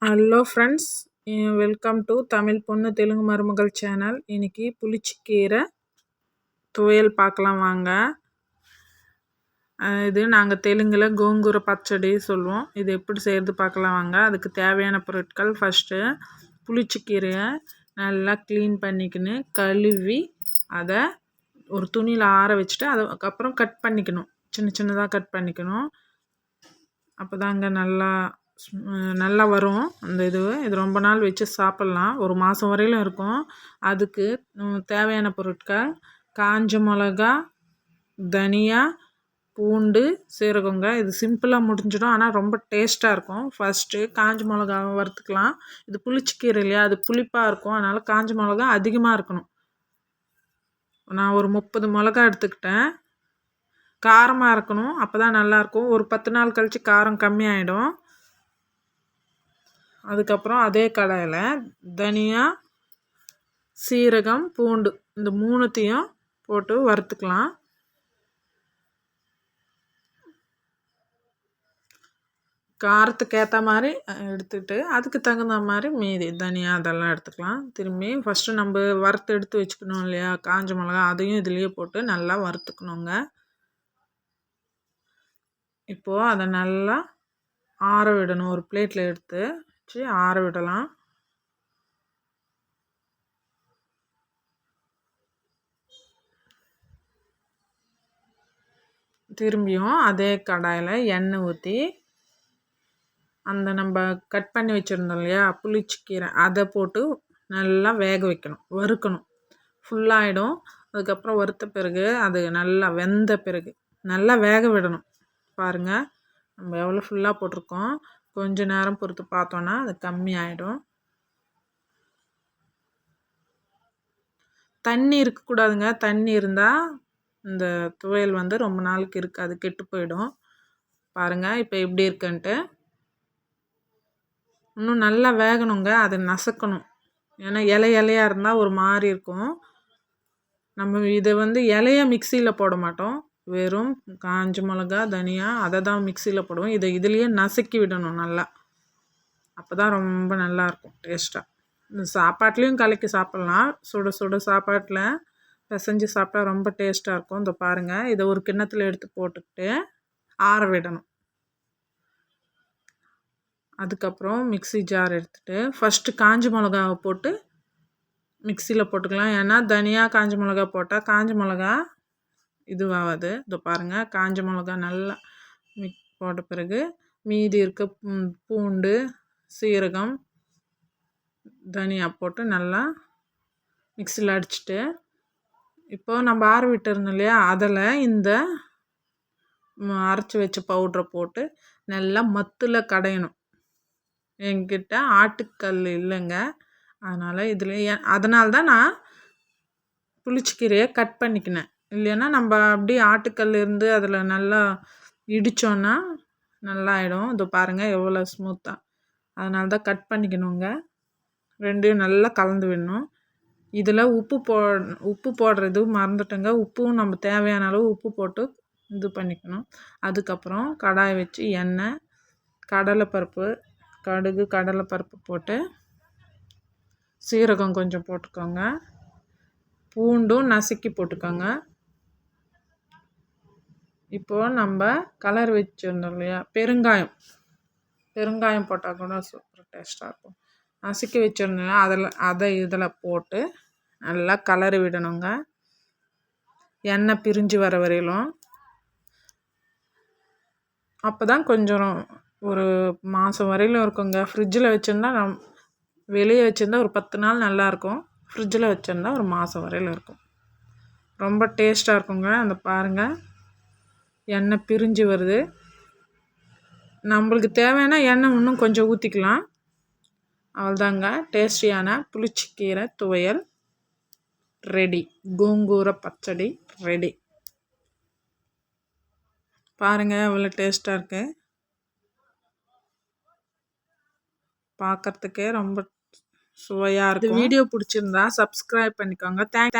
Hello friends, welcome to Tamil பொண்ணு தெலுங்கு மருமகள் channel. இன்னைக்கு புளிச்சக்கீரை துவையல் பார்க்கலாம் வாங்க. இது நாங்கள் தெலுங்கில் கோங்கூரை பச்சடி சொல்லுவோம். இது எப்படி செய்கிறது பார்க்கலாம் வாங்க. அதுக்கு தேவையான பொருட்கள்: ஃபஸ்ட்டு புளிச்சக்கீரையை நல்லா க்ளீன் பண்ணிக்கின்னு கழுவி அதை ஒரு துணியில் ஆற வச்சுட்டு அதுக்கப்புறம் கட் பண்ணிக்கணும். சின்ன சின்னதாக கட் பண்ணிக்கணும். அப்போ தாங்க நல்லா வரும். இது ரொம்ப நாள் வச்சு சாப்பிட்லாம். ஒரு மாதம் வரையிலும் இருக்கும். அதுக்கு தேவையான பொருட்கள்: காஞ்ச மிளகா, தனியா, பூண்டு, சீரகங்க. இது சிம்பிளாக முடிஞ்சிடும், ஆனால் ரொம்ப டேஸ்ட்டாக இருக்கும். ஃபஸ்ட்டு காஞ்ச மிளகாவை வறுத்துக்கலாம். இது புளிச்சக்கீரை இல்லையா, அது புளிப்பாக இருக்கும். அதனால் காஞ்ச மிளகா அதிகமாக இருக்கணும். நான் ஒரு 30 மிளகா எடுத்துக்கிட்டேன். காரமாக இருக்கணும், அப்போ தான் நல்லாயிருக்கும். ஒரு 10 நாள் கழித்து காரம் கம்மியாயிடும். அதுக்கப்புறம் அதே கடாயில் தனியா, சீரகம், பூண்டு இந்த மூணுத்தையும் போட்டு வறுத்துக்கலாம். காரத்துக்கு ஏற்ற மாதிரி எடுத்துகிட்டு அதுக்கு தகுந்த மாதிரி மீதி தனியா அதெல்லாம் எடுத்துக்கலாம். திரும்பி ஃபஸ்ட்டு நம்ம வறுத்து எடுத்து வச்சுக்கணும் இல்லையா, காஞ்ச மிளகா, அதையும் இதுலேயே போட்டு நல்லா வறுத்துக்கணுங்க. இப்போது அதை நல்லா ஆற விடணும். ஒரு பிளேட்டில் எடுத்து வச்சு ஆற விடலாம். திரும்பியும் அதே கடாயில் எண்ணெய் ஊற்றி அந்த நம்ம கட் பண்ணி வச்சுருந்தோம் இல்லையா புளிச்சக்கீரை, அதை போட்டு நல்லா வேக வைக்கணும், வறுக்கணும். ஃபுல்லாகிடும். அதுக்கப்புறம் வறுத்த பிறகு அது நல்லா வெந்த பிறகு நல்லா வேக விடணும். பாருங்கள், நம்ம எவ்வளோ ஃபுல்லாக போட்டிருக்கோம். கொஞ்சம் நேரம் பொறுத்து பார்த்தோன்னா அது கம்மி ஆகிடும். தண்ணி இருக்கக்கூடாதுங்க. தண்ணி இருந்தால் இந்த துவையல் ரொம்ப நாளுக்கு இருக்காது, கெட்டு போயிடும். பாருங்கள் இப்போ எப்படி இருக்குன்ட்டு. இன்னும் நல்லா வேகணுங்க, அதை நசுக்கணும். ஏன்னா இலையாக இருந்தால் ஒரு மாதிரி இருக்கும். நம்ம இதை இலைய மிக்சியில் போட மாட்டோம். வெறும் காஞ்ச மிளகா, தனியா அதை தான் மிக்சியில் போடுவோம். இதை இதுலேயே நசுக்கி விடணும் நல்லா. அப்போ தான் ரொம்ப நல்லாயிருக்கும் டேஸ்ட்டாக. இந்த சாப்பாட்லேயும் கலக்கி சாப்பிட்லாம். சுட சுட சாப்பாட்டில் பிசைஞ்சு சாப்பிட்டா ரொம்ப டேஸ்ட்டாக இருக்கும். இந்த பாருங்கள், இதை ஒரு கிண்ணத்தில் எடுத்து போட்டுக்கிட்டு ஆற விடணும். அதுக்கப்புறம் மிக்சி ஜார் எடுத்துகிட்டு ஃபஸ்ட்டு காஞ்ச மிளகாவை போட்டு மிக்சியில் போட்டுக்கலாம். ஏன்னா தனியா காஞ்ச மிளகா போட்டால் காஞ்ச மிளகா இதுவாகாது. இதோ பாருங்கள், காஞ்ச மிளகா நல்லா போட்ட பிறகு மீதி இருக்க பூண்டு, சீரகம், தனியா போட்டு நல்லா மிக்சியில் அடிச்சுட்டு இப்போது நம்ம ஆற விட்டுருந்தோம் இல்லையா, அதில் இந்த அரைச்சி வச்ச பவுட்ரை போட்டு நல்லா மத்தில் கடையணும். என்கிட்ட ஆட்டுக்கல் இல்லைங்க, அதனால தான் நான் புளிச்சக்கீரையை கட் பண்ணிக்கினேன். இல்லைன்னா நம்ம அப்படியே ஆட்டுக்கல் இருந்து அதில் நல்லா இடித்தோன்னா நல்லா ஆகிடும். இது பாருங்கள் எவ்வளோ ஸ்மூத்தாக. அதனால தான் கட் பண்ணிக்கணுங்க. ரெண்டையும் நல்லா கலந்து விடணும். இதில் உப்பு போடுறது மறந்துட்டேங்க. உப்பும் நம்ம தேவையான அளவு உப்பு போட்டு இது பண்ணிக்கணும். அதுக்கப்புறம் கடாயை வச்சு எண்ணெய், கடலைப்பருப்பு, கடுகு, கடலைப்பருப்பு போட்டு சீரகம் கொஞ்சம் போட்டுக்கோங்க. பூண்டும் நசுக்கி போட்டுக்கோங்க. இப்போது நம்ம கலர் வச்சுருந்தோம் இல்லையா, பெருங்காயம் போட்டால் கூட சூப்பர் டேஸ்ட்டாக இருக்கும். நசுக்கி வச்சுருந்தோம் அதை இதில் போட்டு நல்லா கலரி விடணுங்க. எண்ணெய் பிரிஞ்சு வர வரையிலும். அப்போ தான் கொஞ்சம் ஒரு மாதம் வரையிலும் இருக்குங்க. ஃப்ரிட்ஜில் வச்சுருந்தா வெளியே வச்சுருந்தா ஒரு 10 நாள் நல்லாயிருக்கும். ஃப்ரிட்ஜில் வச்சுருந்தா ஒரு மாதம் வரையிலும் இருக்கும். ரொம்ப டேஸ்ட்டாக இருக்குங்க. அந்த பாருங்கள், எண்ணெய் பிரிஞ்சு வருது. நம்மளுக்கு தேவையான எண்ணெய் இன்னும் கொஞ்சம் ஊற்றிக்கலாம். அவ்வளோதாங்க, டேஸ்டியான புளிச்சக்கீரை துவையல் ரெடி. கோங்கூரை பச்சடி ரெடி. பாருங்கள் எவ்வளோ டேஸ்ட்டாக இருக்குது. பார்க்குறதுக்கே ரொம்ப சுவையாக இருக்குது. வீடியோ பிடிச்சிருந்தா சப்ஸ்கிரைப் பண்ணிக்கோங்க. தேங்க்ஸ்.